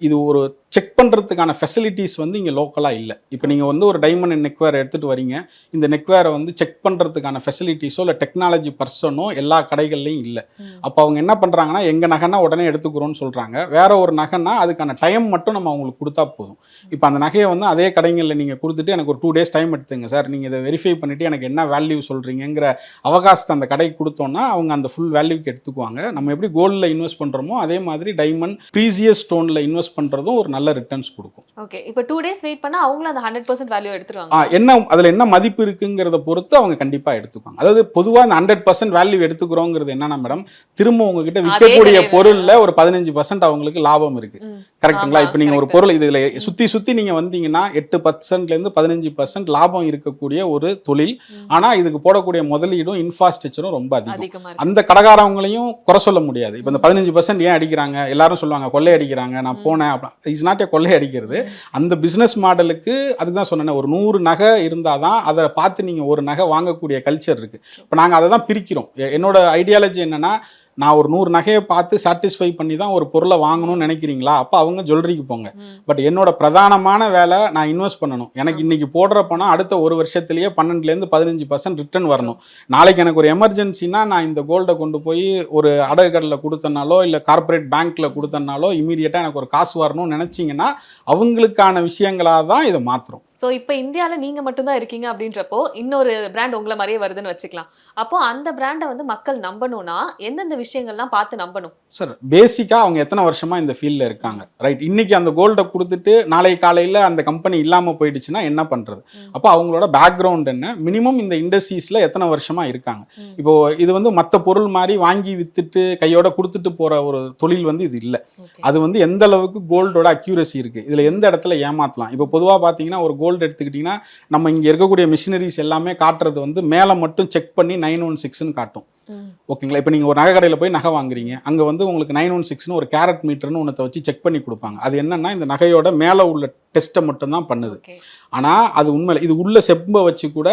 இது ஒரு செக் பண்ணுறதுக்கான ஃபெசிலிட்டிஸ் வந்து இங்கே லோக்கலாக இல்லை. இப்போ நீங்கள் வந்து ஒரு டைமண்ட் நெக்வேர் எடுத்துகிட்டு வரீங்க, இந்த நெக்வேரை வந்து செக் பண்ணுறதுக்கான ஃபெசிலிட்டிஸோ இல்லை டெக்னாலஜி பர்சனோ எல்லா கடைகள்லையும் இல்லை. அப்போ அவங்க என்ன பண்ணுறாங்கன்னா எங்கள் நகைனா உடனே எடுத்துக்கிறோன்னு சொல்கிறாங்க. வேற ஒரு நகைனா அதுக்கான டைம் மட்டும் நம்ம அவங்களுக்கு கொடுத்தா போதும். இப்போ அந்த நகையை வந்து அதே கடைகளில் நீங்கள் கொடுத்துட்டு எனக்கு ஒரு 2 days டைம் எடுத்துங்க சார், நீங்கள் இதை வெரிஃபை பண்ணிவிட்டு எனக்கு என்ன வேல்யூ சொல்கிறீங்கிற அவகாசத்தை அந்த கடைக்கு கொடுத்தோன்னா அவங்க அந்த ஃபுல் வேல்யூக்கு எடுத்துக்குவாங்க. நம்ம எப்படி கோல்டில் இன்வெஸ்ட் பண்ணுறோமோ அதே மாதிரி டைமண்ட், ப்ரீசியஸ் ஸ்டோனில் இன்வெஸ்ட் பண்றதும் ஒரு நல்ல ரிட்டர்ன்ஸ் கொடுக்கும். ஓகே, இப்போ 2 days வெயிட் பண்ணா அவங்களும் அந்த 100% வேல்யூ எடுத்துருவாங்க. அதுல என்ன மதிப்பு இருக்குங்கிறத பொறுத்து அவங்க கண்டிப்பா எடுத்துக்குவாங்க. அதாவது பொதுவா இந்த 100% வேல்யூ எடுத்துக்கிறோங்கிறது என்னன்னா மேடம், திரும்ப உங்ககிட்ட விற்கக்கூடிய பொருள்ல ஒரு 15% அவங்களுக்கு லாபம் இருக்கு. கரெக்ட்டுங்களா? இப்போ நீங்க ஒரு பொருள் இதுல சுத்தி நீங்க வந்தீங்கன்னா 8% இருந்து 15% லாபம் இருக்கக்கூடிய ஒரு தொழில். ஆனா இதுக்கு போடக்கூடிய முதலீடும் இன்ஃப்ராஸ்ட்ரக்சரும் ரொம்ப அதிகம். அந்த கடைக்காரவங்களையும் குறை சொல்ல முடியாது. இப்போ இந்த 15% ஏன் அடிக்கிறாங்க, எல்லாரும் சொல்லுவாங்க கொள்ளை அடிக்கிறாங்க, நான் போனேன், இஸ் நாட் ஏ கொள்ளை அடிக்கிறது. அந்த பிசினஸ் மாடலுக்கு அதுதான் சொன்னேன், ஒரு 100 நகை இருந்தாதான் அதை பார்த்து நீங்க ஒரு நகை வாங்கக்கூடிய கல்ச்சர் இருக்கு. இப்போ நாங்க அதை தான் பிரிக்கிறோம். என்னோட ஐடியாலஜி என்னன்னா, நான் ஒரு 100 நகையை பார்த்து சாட்டிஸ்ஃபை பண்ணி தான் ஒரு பொருளை வாங்கணும்னு நினைக்கிறீங்களா, அப்போ அவங்க ஜுவல்லரிக்கு போங்க. பட் என்னோட பிரதானமான வேலை நான் இன்வெஸ்ட் பண்ணணும். எனக்கு இன்னைக்கு போடுற பணம் அடுத்த ஒரு வருஷத்துலேயே 12% 15% ரிட்டர்ன் வரணும். நாளைக்கு எனக்கு ஒரு எமர்ஜென்சினா நான் இந்த கோல்டை கொண்டு போய் ஒரு அடகுக்கடையில் கொடுத்தனாலோ இல்லை கார்பரேட் பேங்க்ல கொடுத்தனாலோ இமீடியட்டாக எனக்கு ஒரு காசு வரணும்னு நினைச்சிங்கன்னா அவங்களுக்கான விஷயங்களாக தான் இதை மாற்றுறோம். ஸோ இப்போ இந்தியாவில் நீங்கள் மட்டும்தான் இருக்கீங்க அப்படின்றப்போ இன்னொரு பிராண்ட் உங்களை மாதிரியே வருதுன்னு வச்சுக்கலாம். அப்போ அந்த பிராண்டை வந்து மக்கள் நம்பணும்னா எந்தெந்த விஷயங்கள்லாம் பார்த்து நம்பணும் சார்? பேசிக்காக அவங்க எத்தனை வருஷமா இந்த ஃபீல்டில் இருக்காங்க, ரைட்? இன்னைக்கு அந்த கோல்டை கொடுத்துட்டு நாளை காலையில் அந்த கம்பெனி இல்லாமல் போயிடுச்சுன்னா என்ன பண்ணுறது? அப்போ அவங்களோட பேக்ரவுண்ட் என்ன, மினிமம் இந்த இண்டஸ்ட்ரீஸில் எத்தனை வருஷமா இருக்காங்க. இப்போ இது வந்து மற்ற பொருள் மாதிரி வாங்கி வித்துட்டு கையோட கொடுத்துட்டு போகிற ஒரு தொழில் வந்து இது இல்லை. அது வந்து எந்த அளவுக்கு கோல்டோட அக்யூரசி இருக்குது, இதில் எந்த இடத்துல ஏமாற்றலாம். இப்போ பொதுவாக பார்த்தீங்கன்னா ஒரு கோல்டு எடுத்துக்கிட்டிங்கன்னா நம்ம இங்கே இருக்கக்கூடிய மிஷினரிஸ் எல்லாமே காட்டுறது வந்து மேலே மட்டும் செக் பண்ணி 916ன்னு காட்டும். ஓகேங்களா? இப்போ நீங்கள் ஒரு நகை கடையில் போய் நகை வாங்குறீங்க, அங்கே வந்து உங்களுக்கு 916ன்னு ஒரு கேரட் மீட்டர்னு ஒன்றத்தை வச்சு செக் பண்ணி கொடுப்பாங்க. அது என்னன்னா இந்த நகையோட மேலே உள்ள டெஸ்ட்டை மட்டும்தான் பண்ணுது. ஆனால் அது உண்மையில இது உள்ள செப்பை வச்சு கூட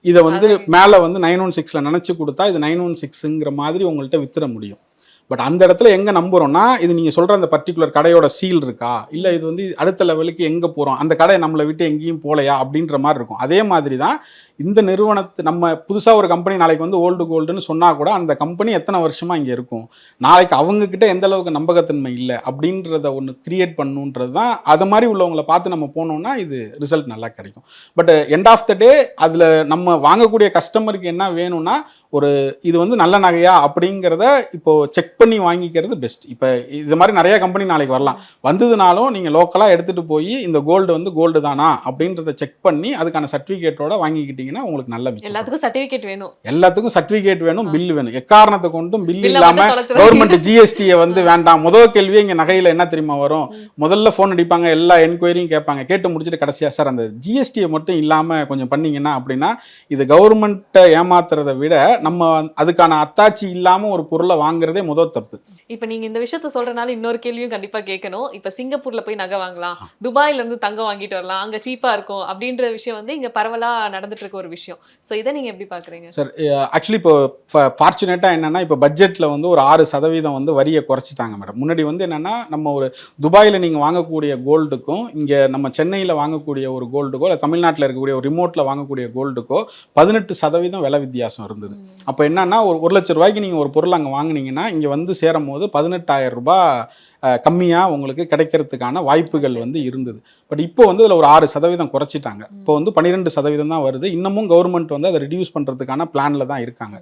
இதை வந்து மேலே வந்து 916ல நினச்சி கொடுத்தா இது 916ங்கிற மாதிரி உங்கள்கிட்ட வித்துற முடியும். பட் அந்த இடத்துல எங்கே நம்புகிறோம்னா, இது நீங்கள் சொல்கிற அந்த பர்டிகுலர் கடையோட சீல் இருக்கா, இல்லை இது வந்து அடுத்த லெவலுக்கு எங்கே போகிறோம், அந்த கடை நம்மளை விட்டு எங்கேயும் போகலையா அப்படின்ற மாதிரி இருக்கும். அதே மாதிரி தான் இந்த நிறுவனத்து நம்ம புதுசாக ஒரு கம்பெனி நாளைக்கு வந்து ஓல்டு கோல்டுன்னு சொன்னால் கூட அந்த கம்பெனி எத்தனை வருஷமாக இங்கே இருக்கும், நாளைக்கு அவங்கக்கிட்ட எந்த அளவுக்கு நம்பகத்தன்மை இல்லை அப்படின்றத ஒன்று கிரியேட் பண்ணுன்றது தான். அது மாதிரி உள்ளவங்களை பார்த்து நம்ம போனோம்னா இது ரிசல்ட் நல்லா கிடைக்கும். பட் எண்ட் ஆஃப் த டே அதில் நம்ம வாங்கக்கூடிய கஸ்டமருக்கு என்ன வேணும்னா, ஒரு இது வந்து நல்ல நகையா அப்படிங்கிறத இப்போ செக் பண்ணி வாங்கிக்கிறது பெஸ்ட். இப்போ இது மாதிரி நிறைய கம்பெனி நாளைக்கு வரலாம், வந்ததுனாலும் நீங்கள் லோக்கலாக எடுத்துகிட்டு போய் இந்த கோல்டு வந்து கோல்டு தானா அப்படின்றத செக் பண்ணி அதுக்கான சர்டிஃபிகேட்டோட வாங்கிக்கிட்டீங்கன்னா உங்களுக்கு நல்ல மிச்சம். எல்லாத்துக்கும் சர்டிஃபிகேட் வேணும், எல்லாத்துக்கும் சர்டிஃபிகேட் வேணும், பில் வேணும். எக்காரணத்தை கொண்டும் பில் இல்லாமல் கவர்மெண்ட் ஜிஎஸ்டியை வந்து வேண்டாம். முதல் கேள்வியே இங்கே நகையில் என்ன தெரியுமா வரும், முதல்ல ஃபோன் அடிப்பாங்க, எல்லா என்கொயரியும் கேட்பாங்க, கேட்டு முடிச்சுட்டு கடைசியாக சார் அந்த ஜிஎஸ்டியை மட்டும் இல்லாமல் கொஞ்சம் பண்ணீங்கன்னா அப்படின்னா, இது கவர்மெண்ட்டை ஏமாத்துறதை விட நம்ம அதுக்கான அத்தாட்சி இல்லாமல் ஒரு பொருளை வாங்குறதே முதல் தப்பு. இப்ப நீங்க இந்த விஷயத்த சொல்றதுனால இன்னொரு கேள்வியும் கண்டிப்பா கேட்கணும். இப்ப சிங்கப்பூர்ல போய் நகை வாங்கலாம், துபாயில இருந்து தங்கம் வாங்கிட்டு வரலாம், அங்க சீப்பா இருக்கும் அப்படின்ற விஷயம் வந்து இங்க பரவலா நடந்துட்டு இருக்க ஒரு விஷயம். சோ இதை நீங்க எப்படி பாக்குறீங்க சார்? ஆக்சுவலி இப்போ ஃபார்ச்சுனேட்டா என்னன்னா, இப்போ பட்ஜெட்ல வந்து ஒரு 6% வந்து வரியை குறைச்சிட்டாங்க மேடம். முன்னாடி வந்து என்னன்னா, நம்ம ஒரு துபாயில நீங்க வாங்கக்கூடிய கோல்டுக்கும் இங்க நம்ம சென்னையில வாங்கக்கூடிய ஒரு கோல்டுக்கோ இல்லை தமிழ்நாட்டில் இருக்கக்கூடிய ஒரு ரிமோட்ல வாங்கக்கூடிய கோல்டுக்கோ 18% விலை வித்தியாசம் இருந்தது. அப்போ என்னன்னா, ஒரு 1 லட்ச ரூபாய்க்கு நீங்கள் ஒரு பொருள் அங்கே வாங்கினீங்கன்னா இங்கே வந்து சேரும் போது 18,000 ரூபாய் கம்மியாக உங்களுக்கு கிடைக்கிறதுக்கான வாய்ப்புகள் வந்து இருந்தது. பட் இப்போ வந்து அதில் ஒரு 6% குறைச்சிட்டாங்க. இப்போ வந்து 12% தான் வருது. இன்னமும் கவர்மெண்ட் வந்து அதை ரிடியூஸ் பண்ணுறதுக்கான பிளானில் தான் இருக்காங்க.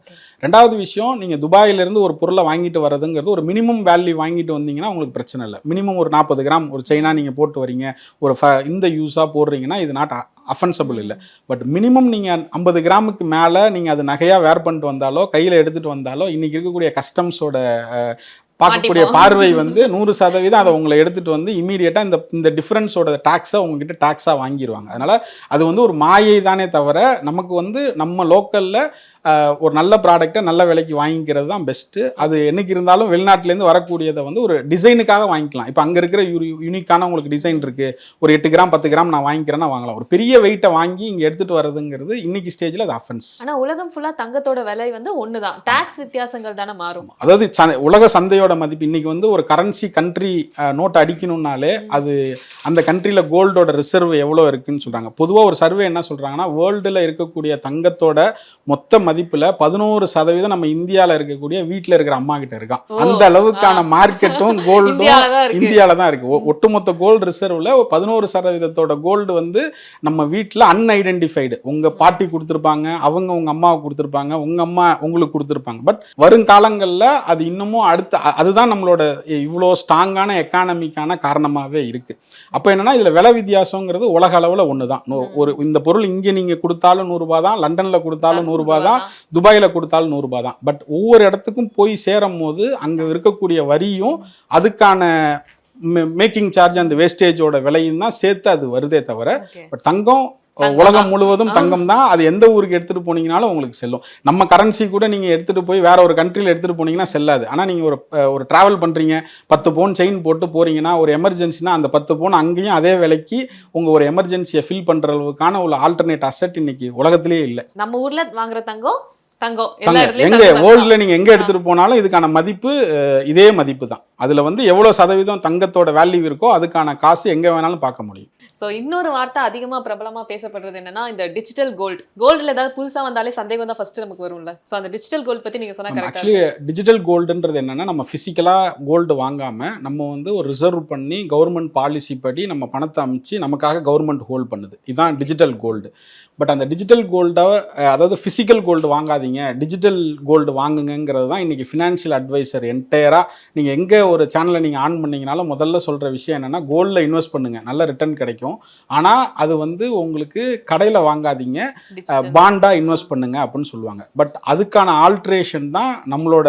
ரெண்டாவது விஷயம், நீங்கள் துபாயிலேருந்து ஒரு பொருளை வாங்கிட்டு வரதுங்கிறது ஒரு மினிமம் வேல்யூ வாங்கிட்டு வந்தீங்கன்னா உங்களுக்கு பிரச்சனை இல்லை. மினிமம் ஒரு 40 கிராம் ஒரு செயினா நீங்கள் போட்டு வரீங்க, ஒரு இந்த யூஸாக போடுறீங்கன்னா இது நாட் அஃபென்சபிள் இல்லை. பட் மினிமம் நீங்கள் 50 கிராமுக்கு மேலே நீங்கள் அது நகையாக வேர் பண்ணிட்டு வந்தாலோ கையில் எடுத்துகிட்டு வந்தாலோ இன்றைக்கி இருக்கக்கூடிய கஸ்டம்ஸோட பார்க்கக்கூடிய பார்வை வந்து 100% அதை உங்களை எடுத்துகிட்டு வந்து இமீடியட்டாக இந்த டிஃப்ரென்ஸோட டாக்ஸை உங்ககிட்ட டாக்ஸாக வாங்கிடுவாங்க. அதனால் அது வந்து ஒரு மாயை தானே தவிர நமக்கு வந்து நம்ம லோக்கலில் ஒரு நல்ல ப்ராடக்டை நல்ல விலைக்கு வாங்கிக்கிறது தான் பெஸ்ட்டு. அது என்னைக்கு இருந்தாலும் வெளிநாட்டிலேருந்து வரக்கூடியதை வந்து ஒரு டிசைனுக்காக வாங்கிக்கலாம். இப்போ அங்கே இருக்கிற யூனிக்கான உங்களுக்கு டிசைன் இருக்குது, ஒரு 8 கிராம் 10 கிராம் நான் வாங்கிக்கிறேன்னா வாங்கலாம். ஒரு பெரிய வெயிட்டை வாங்கி இங்கே எடுத்துகிட்டு வரதுங்கிறது இன்னைக்கு ஸ்டேஜில் அது அஃபென்ஸ். ஆனால் உலகம் ஃபுல்லாக தங்கத்தோட விலை வந்து ஒன்று தான், டாக்ஸ் வித்தியாசங்கள் தானே மாறும். அதாவது உலக சந்தையோட மதிப்பு இன்னைக்கு வந்து ஒரு கரன்சி கண்ட்ரி நோட் அடிக்கணும்னாலே அது அந்த கண்ட்ரியில் கோல்டோட ரிசர்வ் எவ்வளோ இருக்குன்னு சொல்கிறாங்க. பொதுவாக ஒரு சர்வே என்ன சொல்கிறாங்கன்னா, வேர்ல்டில் இருக்கக்கூடிய தங்கத்தோட மொத்த மதிப்புல 11% நம்ம இந்தியால இருக்கக்கூடிய வீட்டுல இருக்கிற அம்மா கிட்ட இருக்கான். அந்த அளவுக்கான மார்க்கெட்டும் கோல்டும் இந்தியால தான் இருக்கு. ஒட்டுமொத்த கோல்டு ரிசர்வ்ல 11% கோல்டு வந்து நம்ம வீட்டுல அன்ஐடென்டிஃபைடு. உங்க பாட்டி கொடுத்துருப்பாங்க, அவங்க உங்க அம்மாவுக்கு கொடுத்துருப்பாங்க, உங்க அம்மா உங்களுக்கு கொடுத்துருப்பாங்க. பட் வருங்காலங்கள்ல அது இன்னமும் அதுதான் நம்மளோட இவ்வளோ ஸ்ட்ராங்கான எக்கானமிக்கான காரணமாவே இருக்கு. அப்ப என்னன்னா, இதுல விலை வித்தியாசங்கிறது உலக அளவுல ஒண்ணுதான். ஒரு இந்த பொருள் இங்க நீங்க கொடுத்தாலும் 100 ரூபாய் தான், லண்டன்ல கொடுத்தாலும் 100 ரூபாய் தான், துபாயில கொடுத்தாலும் 100 ரூபாய் தான். பட் ஒவ்வொரு இடத்துக்கும் போய் சேரும் போது அங்க இருக்கக்கூடிய வரியும் அதுக்கான மேக்கிங் சார்ஜ் அந்த வேஸ்டேஜோட விலையும் தான் சேர்த்து அது வருதே தவிர, பட் தங்கம் உலகம் முழுவதும் தங்கம் தான். அது எந்த ஊருக்கு எடுத்துட்டு போனீங்கனாலும் உங்களுக்கு செல்லும். நம்ம கரன்சி கூட நீங்க எடுத்துட்டு போய் வேற ஒரு கண்ட்ரியில் எடுத்துட்டு போனீங்கன்னா செல்லாது. ஆனா நீங்க ஒரு டிராவல் பண்றீங்க, 10 பவுன் செயின் போட்டு போறீங்கன்னா, ஒரு எமர்ஜென்சினா அந்த 10 பவுன் அங்கேயும் அதே விலைக்கு உங்க ஒரு எமர்ஜென்சியை ஃபில் பண்ற அளவுக்கான ஒரு ஆல்டர்னேட் அசெட் இன்னைக்கு உலகத்திலேயே இல்லை. நம்ம ஊர்ல வாங்குற தங்கம் எங்க வேர்ல்ட்ல நீங்க எங்க எடுத்துட்டு போனாலும் இதுக்கான மதிப்பு இதே மதிப்பு தான். அதுல வந்து எவ்வளவு சதவீதம் தங்கத்தோட வேல்யூ இருக்கோ அதுக்கான காசு எங்க வேணாலும் பார்க்க முடியும். ஸோ இன்னொரு வார்த்தை அதிகமாக பிரபலமாக பேசப்படுறது என்னன்னா, இந்த டிஜிட்டல் கோல்டில் ஏதாவது புதுசாக வந்தாலே சந்தேகம் தான் ஃபர்ஸ்ட் நமக்கு வரும்ல. ஸோ அந்த டிஜிட்டல் கோல்டு பற்றி நீங்கள் சொன்னால் கரெக்டாக. ஆக்சுவலி டிஜிட்டல் கோல்டுன்றது என்னன்னா, நம்ம ஃபிசிக்கலாக கோல்டு வாங்காமல் நம்ம வந்து ஒரு ரிசர்வ் பண்ணி கவர்மெண்ட் பாலிசி படி நம்ம பணத்தை அமைச்சு நமக்காக கவர்மெண்ட் ஹோல்ட் பண்ணுது. இதுதான் டிஜிட்டல் கோல்டு. பட் அந்த டிஜிட்டல் கோல்டை, அதாவது ஃபிசிக்கல் கோல்டு வாங்காதீங்க, டிஜிட்டல் கோல்டு வாங்குங்கிறது தான் இன்றைக்கி ஃபினான்ஷியல் அட்வைசர் என்டையராக நீங்கள் எங்கே ஒரு சேனலை நீங்கள் ஆன் பண்ணிங்கனாலும் முதல்ல சொல்கிற விஷயம் என்னென்னா, கோல்டில் இன்வெஸ்ட் பண்ணுங்கள், நல்ல ரிட்டர்ன் கிடைக்கும். ஆனால் அது வந்து உங்களுக்கு கடையில் வாங்காதீங்க, பாண்டாக இன்வெஸ்ட் பண்ணுங்க அப்படின்னு சொல்லுவாங்க. பட் அதுக்கான ஆல்ட்ரேஷன் தான் நம்மளோட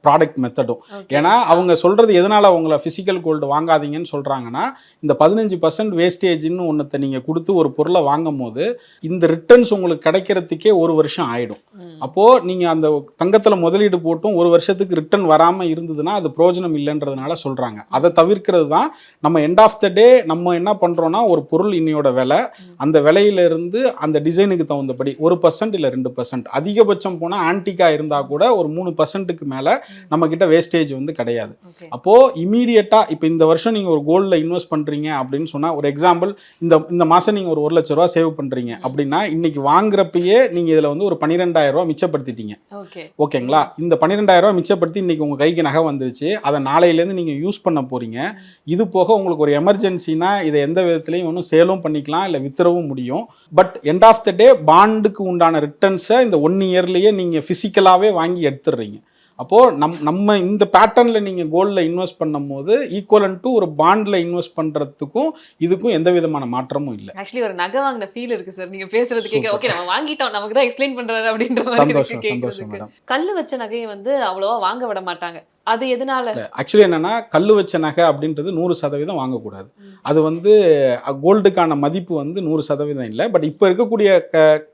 ப்ராடக்ட் மெத்தடும். ஏன்னா அவங்க சொல்றது எதனால அவங்கள ஃபிசிக்கல் கோல்டு வாங்காதீங்கன்னு சொல்றாங்கன்னா, இந்த 15% வேஸ்டேஜ்னு ஒன்றத்தை நீங்க கொடுத்து ஒரு பொருளை வாங்கும் போது இந்த ரிட்டர்ன்ஸ் உங்களுக்கு கிடைக்கிறதுக்கே 1 வருஷம் ஆயிடும். அப்போ நீங்க அந்த தங்கத்துல முதலீடு போட்டும் 1 வருஷத்துக்கு ரிட்டர்ன் வராம இருந்ததுன்னா அது பிரயோஜனம் இல்லைன்றதுனால சொல்றாங்க. அதை தவிர்க்கிறது தான் நம்ம எண்ட் ஆஃப் த டே நம்ம என்ன பண்றோம்னா, ஒரு பொருள் இன்னையோட விலை, அந்த விலையில இருந்து அந்த டிசைனுக்கு தகுந்தபடி 1% இல்லை 2%, அதிகபட்சம் போனா ஆன்டிக்கா இருந்தா கூட ஒரு 3%க்கு மேல நம்ம கிட்ட வேஸ்டேஜ் வந்து கிடையாது. அப்போ இமீடியட்டா இப்போ இந்த வருஷம் நீங்க ஒரு கோல்ட்ல இன்வெஸ்ட் பண்றீங்க அப்படின்னு சொன்னா, ஒரு எக்ஸாம்பிள், இந்த மாசம் நீங்க ஒரு 1 லட்ச ரூபாய் சேவ் பண்றீங்க அப்படின்னா, இன்னைக்கு வாங்குறப்பயே நீங்க இதுல வந்து ஒரு 12,000 ரூபாய் மிச்சப்படுத்திட்டீங்க. ஓகேங்களா? இந்த 12,000 ரூபாய் மிச்சப்படுத்தி இன்னைக்கு உங்க கைக்கு நகை வந்துருச்சு, அதை நாளையில இருந்து நீங்க யூஸ் பண்ண போறீங்க. இது போக உங்களுக்கு ஒரு எமர்ஜென்சினா இதை எந்த விதத்திலையும் ஒன்றும் சேலும் பண்ணிக்கலாம், இல்லை வித்துறவும் முடியும். பட் எண்ட் ஆஃப் த டே பாண்டுக்கு உண்டான ரிட்டர்ன்ஸை இந்த 1 இயர்லயே நீங்க பிசிக்கலாவே வாங்கி எடுத்துடுறீங்க. அப்போது நம்ம இந்த பேட்டர்னில் நீங்கள் கோல்டில் இன்வெஸ்ட் பண்ணும் போது ஈக்குவலன் டு ஒரு பாண்டில் இன்வெஸ்ட் பண்ணுறதுக்கும் இதுக்கும் எந்த விதமான மாற்றமும் இல்லை. ஆக்சுவலி ஒரு நகை வாங்கின ஃபீல் இருக்கு சார் நீங்க பேசுறது கேட்க. ஓகே நம்ம வாங்கிட்டோம், நமக்கு தான் எக்ஸ்பிளைன் பண்றாரு அப்படின்ற மாதிரி இருக்கு கேட்கறதுக்கு. கல்லு வச்ச நகையை வந்து அவ்வளவா வாங்க விட மாட்டாங்க, அது எதனால? ஆக்சுவலி என்னன்னா கல்லு வச்ச நகை அப்படின்றது 100% வாங்கக்கூடாது. அது வந்து கோல்டுக்கான மதிப்பு வந்து 100% இல்லை. பட் இப்போ இருக்கக்கூடிய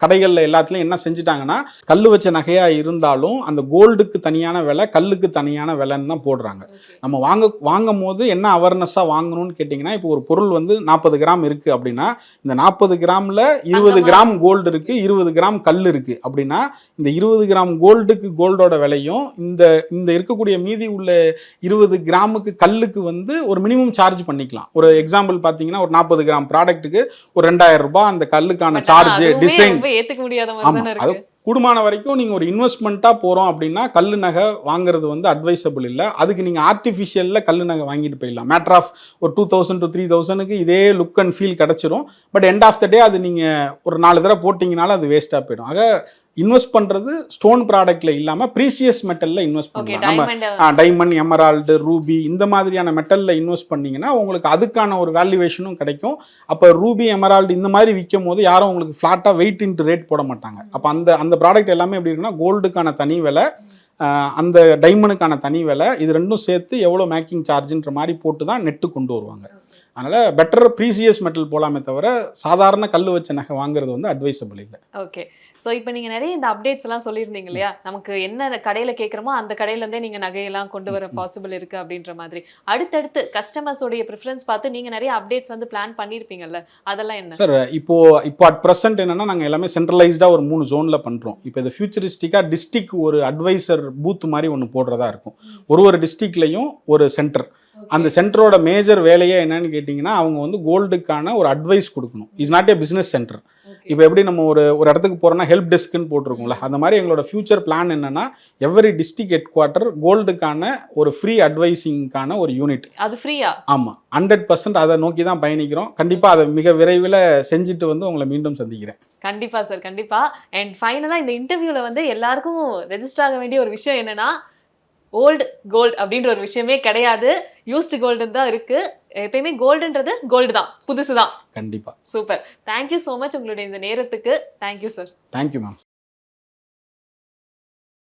கடைகளில் எல்லாத்துலேயும் என்ன செஞ்சுட்டாங்கன்னா கல்லு வச்ச நகையாக இருந்தாலும் அந்த கோல்டுக்கு தனியான விலை, கல்லுக்கு தனியான விலைன்னு தான் போடுறாங்க. நம்ம வாங்கும் போது என்ன அவேர்னஸாக வாங்கணும்னு கேட்டிங்கன்னா, இப்போ ஒரு பொருள் வந்து 40 கிராம் இருக்குது அப்படின்னா இந்த 40 கிராமில் 20 கிராம் கோல்டு இருக்குது, 20 கிராம் கல் இருக்குது அப்படின்னா இந்த 20 கிராம் கோல்டுக்கு கோல்டோட விலையும் இந்த இருக்கக்கூடிய மீதி உள்ள 20 கிராமுக்கு கல்லுக்கு வந்து ஒரு மினிமம் சார்ஜ் பண்ணிக்கலாம். ஒரு எக்ஸாம்பிள் பார்த்தீங்கன்னா ஒரு 40 கிராம் ப்ராடக்ட்டுக்கு ஒரு 2000 ரூபாய் அந்த கல்லுக்கான சார்ஜ், டிசைன் ஏத்துக்க முடியாத மாதிரி தானே இருக்கு. கூடுமான வரைக்கும் நீங்கள் ஒரு இன்வெஸ்ட்மெண்ட்டாக போகிறோம் அப்படின்னா கல்லு நகை வாங்குறது வந்து அட்வைசபிள் இல்லை. அதுக்கு நீங்கள் ஆர்டிஃபிஷியலில் கல்லு நகை வாங்கிட்டு போயிடலாம். மேட்டர் ஆஃப் ஒரு 2000 to 3000க்கு இதே லுக் அண்ட் ஃபீல் கிடச்சிரும். பட் எண்ட் ஆஃப் த டே அது நீங்கள் ஒரு 4 தடவை போட்டிங்கனாலும் அது வேஸ்ட்டாக போயிடும். ஆக இன்வெஸ்ட் பண்ணுறது ஸ்டோன் ப்ராடக்ட்ல இல்லாமல் ப்ரீசியஸ் மெட்டலில் இன்வெஸ்ட் பண்ணலாம். நம்ம டைமண்ட், எமரால்டு, ரூபி இந்த மாதிரியான மெட்டலில் இன்வெஸ்ட் பண்ணிங்கன்னா உங்களுக்கு அதுக்கான ஒரு வேல்யூவேஷனும் கிடைக்கும். அப்போ ரூபி, எமரால்டு இந்த மாதிரி விற்கும் போது யாரும் உங்களுக்கு ஃப்ளாட்டாக வெயிட் இன்ட்டு ரேட் போட மாட்டாங்க. அப்போ அந்த ப்ராடக்ட் எல்லாமே எப்படி இருக்குன்னா கோல்டுக்கான தனி விலை, அந்த டைமண்டுக்கான தனி விலை, இது ரெண்டும் சேர்த்து எவ்வளோ மேக்கிங் சார்ஜுன்ற மாதிரி போட்டு தான் நெட்டு கொண்டு வருவாங்க. அதனால் பெட்டர் ப்ரீசியஸ் மெட்டல் போகலாமே தவிர சாதாரண கல் வச்ச நகை வாங்குறது வந்து அட்வைசபிள் இல்லை. ஓகே, ஸோ இப்போ நீங்கள் நிறைய இந்த அப்டேட்ஸ் எல்லாம் சொல்லியிருந்தீங்க இல்லையா, நமக்கு என்ன கடையில் கேட்குறோமோ அந்த கடையிலேருந்தே நீங்கள் நகையெல்லாம் கொண்டு வர பாசிபிள் இருக்குது அப்படின்ற மாதிரி. அடுத்தடுத்து கஸ்டமர்ஸோடைய ப்ரிஃபரன்ஸ் பார்த்து நீங்கள் நிறைய அப்டேட்ஸ் வந்து பிளான் பண்ணியிருப்பீங்கல்ல, அதெல்லாம் என்ன சார்? இப்போ அட் ப்ரெசென்ட் என்னன்னா நாங்கள் எல்லாமே சென்ட்ரலைஸ்டாக ஒரு 3 ஜோனில் பண்ணுறோம். இப்போ இது ஃபியூச்சரிஸ்டிக்காக டிஸ்ட்ரிக்ட் ஒரு அட்வைசர் பூத் மாதிரி ஒன்று போடுறதா இருக்கும். ஒரு டிஸ்ட்ரிக்ட்லையும் ஒரு சென்டர். அந்த சென்டரோட மேஜர் வேலையே என்னன்னு கேட்டிங்கன்னா அவங்க வந்து கோல்டுக்கான ஒரு அட்வைஸ் கொடுக்கணும். Is not a business centre. இப்போ எப்படி நம்ம ஒரு இடத்துக்கு போகிறோம்னா ஹெல்ப் டெஸ்க்குன்னு போட்டிருக்கோம்ல, அந்த மாதிரி எங்களோட ஃபியூச்சர் பிளான் என்னன்னா எவரி டிஸ்ட்ரிக்ட் ஹெட் குவார்ட்டர் கோல்டுக்கான ஒரு ஃப்ரீ அட்வைசிங்கான ஒரு யூனிட். அது ஃப்ரீயா? ஆமாம், 100% அதை நோக்கி தான் பயணிக்கிறோம். கண்டிப்பாக அதை மிக விரைவில் செஞ்சுட்டு வந்து உங்களை மீண்டும் சந்திக்கிறேன். கண்டிப்பாக சார், கண்டிப்பாக. அண்ட் ஃபைனலாக இந்த இன்டர்வியூவில் வந்து எல்லாருக்கும் ரெஜிஸ்டர் ஆக வேண்டிய ஒரு விஷயம் என்னன்னா, ஓல்டு கோல்டு அப்படின்ற ஒரு விஷயமே கிடையாது, யூஸ்டு கோல்டுன்னு தான் இருக்கு. எப்பயுமே கோல்டுன்றது கோல்டு தான், புதுசு தான். கண்டிப்பா. சூப்பர். தேங்க்யூ ஸோ மச் உங்களுடைய இந்த நேரத்துக்கு. Thank you sir. Thank you ma'am.